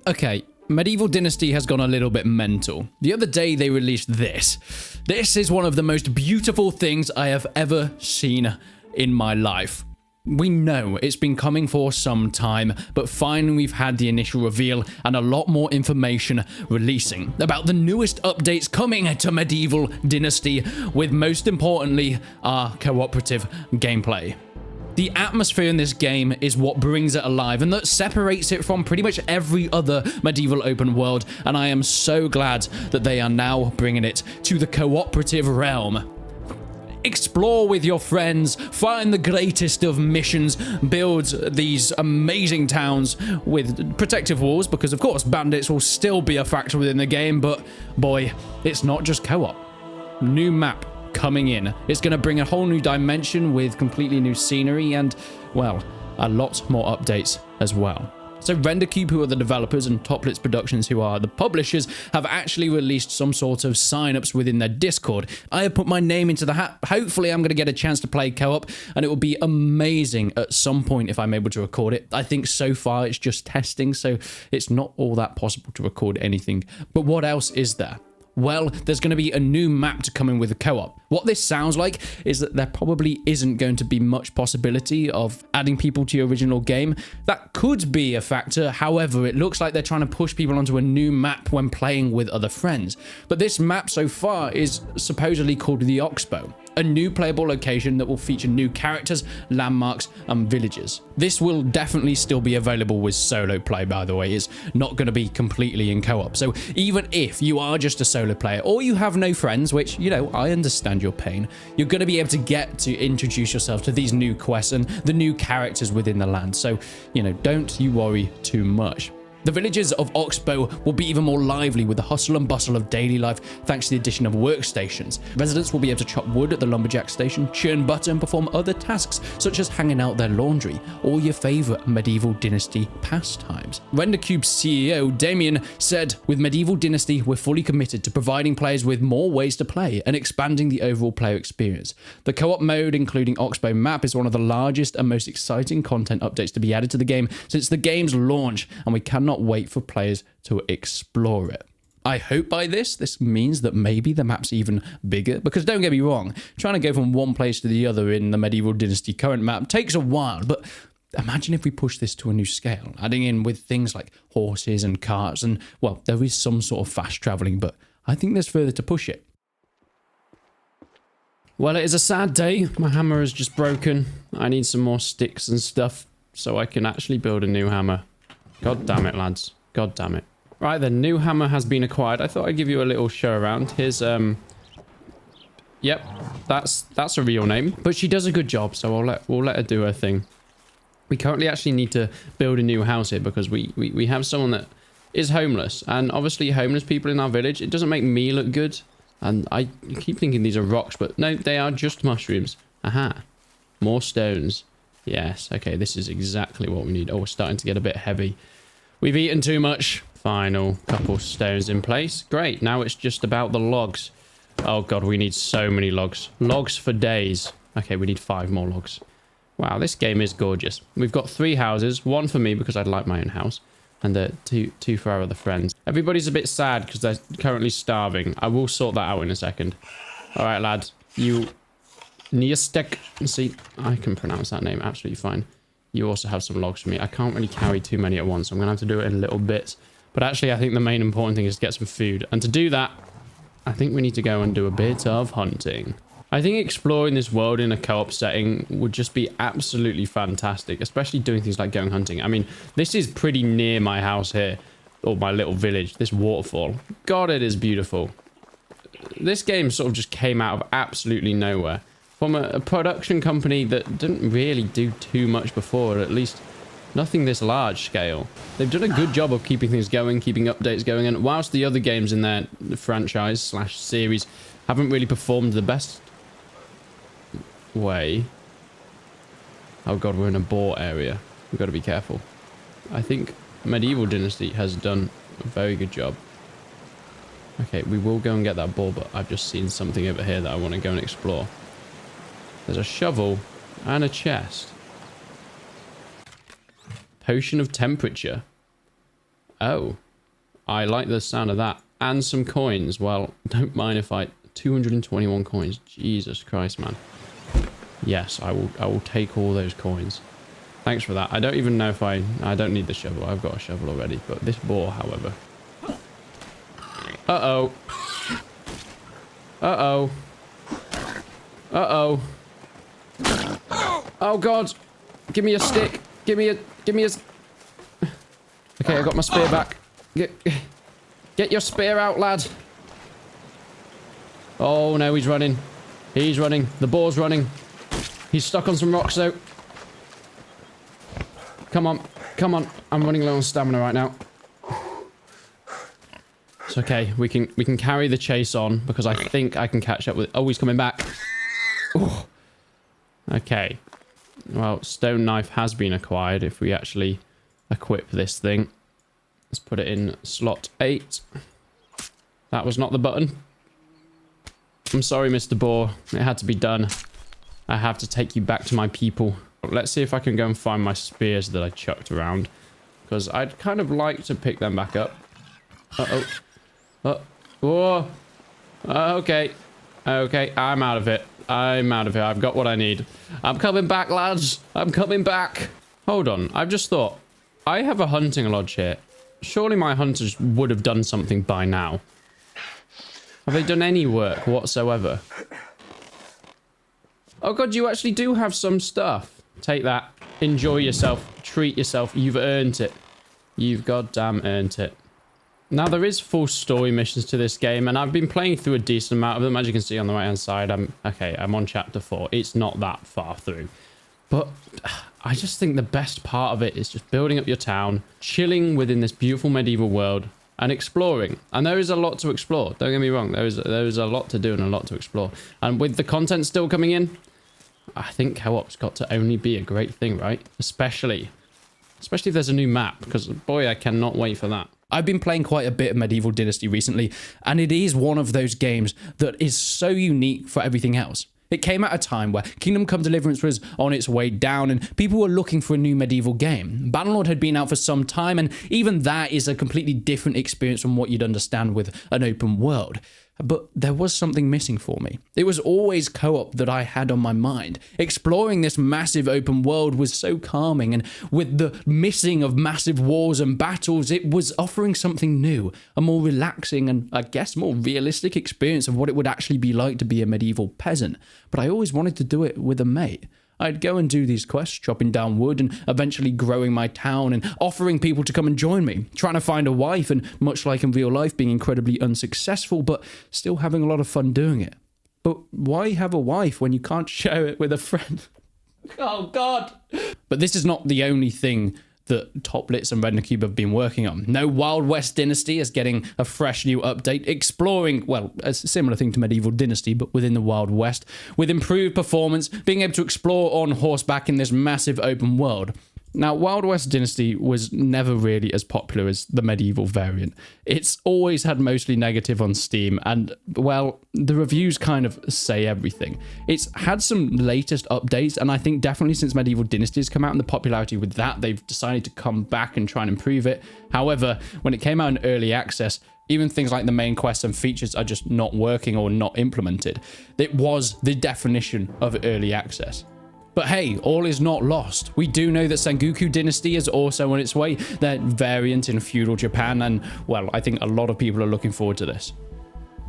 Okay, Medieval Dynasty has gone a little bit mental. The other day they released this. This is one of the most beautiful things I have ever seen in my life. We know it's been coming for some time, but finally we've had the initial reveal and a lot more information releasing about the newest updates coming to Medieval Dynasty, with most importantly, our cooperative gameplay. The atmosphere in this game is what brings it alive and that separates it from pretty much every other medieval open world, and I am so glad that they are now bringing it to the cooperative realm. Explore with your friends, find the greatest of missions, build these amazing towns with protective walls, because of course bandits will still be a factor within the game, but boy, it's not just co-op. New map coming in. It's going to bring a whole new dimension with completely new scenery and, well, a lot more updates as well. So RenderCube, who are the developers, and Toplitz Productions, who are the publishers, have actually released some sort of sign-ups within their Discord. I have put my name into the hat. Hopefully I'm going to get a chance to play co-op, and it will be amazing at some point if I'm able to record it. I think so far it's just testing, so it's not all that possible to record anything. But what else is there? Well, there's going to be a new map to come in with a co-op. What this sounds like is that there probably isn't going to be much possibility of adding people to your original game. That could be a factor. However, it looks like they're trying to push people onto a new map when playing with other friends. But this map so far is supposedly called the Oxbow, a new playable location that will feature new characters, landmarks, and villages. This will definitely still be available with solo play, by the way. It's not going to be completely in co-op. So even if you are just a solo player or you have no friends, which, you know, I understand your pain, you're going to be able to get to introduce yourself to these new quests and the new characters within the land. So, you know, don't you worry too much. The villages of Oxbow will be even more lively with the hustle and bustle of daily life thanks to the addition of workstations. Residents will be able to chop wood at the lumberjack station, churn butter, and perform other tasks such as hanging out their laundry, or your favourite Medieval Dynasty pastimes. RenderCube's CEO, Damien, said, "With Medieval Dynasty, we're fully committed to providing players with more ways to play and expanding the overall player experience. The co-op mode, including Oxbow map, is one of the largest and most exciting content updates to be added to the game since the game's launch, and we cannot wait for players to explore it." I hope by this means that maybe the map's even bigger, because don't get me wrong, trying to go from one place to the other in the Medieval Dynasty current map takes a while, but imagine if we push this to a new scale, adding in with things like horses and carts, and, well, there is some sort of fast traveling, but I think there's further to push it. Well, it is a sad day. My hammer is just broken. I need some more sticks and stuff so I can actually build a new hammer. God damn it, lads. God damn it. Right, the new hammer has been acquired. I thought I'd give you a little show around. Here's, yep, that's a real name. But she does a good job, so we'll let her do her thing. We currently actually need to build a new house here because we have someone that is homeless. And obviously homeless people in our village, it doesn't make me look good. And I keep thinking these are rocks, but no, they are just mushrooms. Aha. More stones. Yes, okay, this is exactly what we need. Oh, we're starting to get a bit heavy. We've eaten too much. Final couple stones in place. Great, now it's just about the logs. Oh god, we need so many logs. Logs for days. Okay, we need 5 more logs. Wow, this game is gorgeous. We've got 3 houses. 1 for me because I'd like my own house. And two for our other friends. Everybody's a bit sad because they're currently starving. I will sort that out in a second. Alright, lad. You... Niastek. See, I can pronounce that name absolutely fine. You also have some logs for me. I can't really carry too many at once. I'm going to have to do it in little bits. But actually, I think the main important thing is to get some food. And to do that, I think we need to go and do a bit of hunting. I think exploring this world in a co-op setting would just be absolutely fantastic. Especially doing things like going hunting. I mean, this is pretty near my house here. Or my little village. This waterfall. God, it is beautiful. This game sort of just came out of absolutely nowhere. From a production company that didn't really do too much before, or at least nothing this large scale. They've done a good job of keeping things going, keeping updates going, and whilst the other games in their franchise/series haven't really performed the best way. Oh god, we're in a boar area. We've got to be careful. I think Medieval Dynasty has done a very good job. Okay, we will go and get that boar, but I've just seen something over here that I want to go and explore. There's a shovel and a chest. Potion of temperature. Oh, I like the sound of that. And some coins. Well, don't mind if I... 221 coins. Jesus Christ, man. Yes, I will take all those coins. Thanks for that. I don't even know if I don't need the shovel. I've got a shovel already. But this boar, however. Uh-oh. Uh-oh. Uh-oh. Oh, God. Give me a stick. Give me a... Okay, I got my spear back. Get your spear out, lad. Oh, no, he's running. He's running. The boar's running. He's stuck on some rocks, though. Come on. Come on. I'm running low on stamina right now. It's okay. We can carry the chase on because I think I can catch up with... Oh, he's coming back. Ooh. Okay. Well, stone knife has been acquired if we actually equip this thing. Let's put it in slot 8. That was not the button. I'm sorry, Mr. Boar. It had to be done. I have to take you back to my people. Let's see if I can go and find my spears that I chucked around. Because I'd kind of like to pick them back up. Uh-oh. Whoa. Okay. Okay, I'm out of it. I'm out of here. I've got what I need. I'm coming back, lads. I'm coming back. Hold on. I've just thought. I have a hunting lodge here. Surely my hunters would have done something by now. Have they done any work whatsoever? Oh god, you actually do have some stuff. Take that. Enjoy yourself. Treat yourself. You've earned it. You've goddamn earned it. Now, there is full story missions to this game, and I've been playing through a decent amount of them. As you can see on the right-hand side, I'm on chapter 4. It's not that far through. But I just think the best part of it is just building up your town, chilling within this beautiful medieval world, and exploring. And there is a lot to explore. Don't get me wrong. There is a lot to do and a lot to explore. And with the content still coming in, I think co-op's got to only be a great thing, right? Especially if there's a new map, because boy, I cannot wait for that. I've been playing quite a bit of Medieval Dynasty recently, and it is one of those games that is so unique for everything else. It came at a time where Kingdom Come Deliverance was on its way down and people were looking for a new medieval game. Bannerlord had been out for some time, and even that is a completely different experience from what you'd understand with an open world. But there was something missing for me. It was always co-op that I had on my mind. Exploring this massive open world was so calming, and with the missing of massive wars and battles, it was offering something new, a more relaxing and, I guess, more realistic experience of what it would actually be like to be a medieval peasant. But I always wanted to do it with a mate. I'd go and do these quests, chopping down wood and eventually growing my town and offering people to come and join me, trying to find a wife and, much like in real life, being incredibly unsuccessful, but still having a lot of fun doing it. But why have a wife when you can't share it with a friend? Oh, God. But this is not the only thing that Toplitz and Red and Cube have been working on. No, Wild West Dynasty is getting a fresh new update, exploring, well, a similar thing to Medieval Dynasty, but within the Wild West, with improved performance, being able to explore on horseback in this massive open world. Now, Wild West Dynasty was never really as popular as the medieval variant. It's always had mostly negative on Steam, and, well, the reviews kind of say everything. It's had some latest updates, and I think definitely since Medieval Dynasty has come out and the popularity with that, they've decided to come back and try and improve it. However, when it came out in early access, even things like the main quests and features are just not working or not implemented. It was the definition of early access. But hey, all is not lost. We do know that Sengoku Dynasty is also on its way, their variant in feudal Japan, and, well, I think a lot of people are looking forward to this.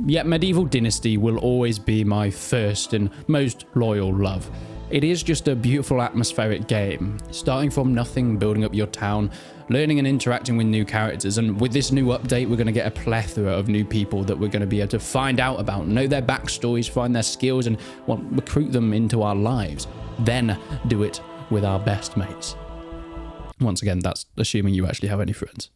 Yet Medieval Dynasty will always be my first and most loyal love. It is just a beautiful atmospheric game, starting from nothing, building up your town, learning and interacting with new characters, and with this new update, we're going to get a plethora of new people that we're going to be able to find out about, know their backstories, find their skills, and, well, recruit them into our lives. Then do it with our best mates. Once again, that's assuming you actually have any friends.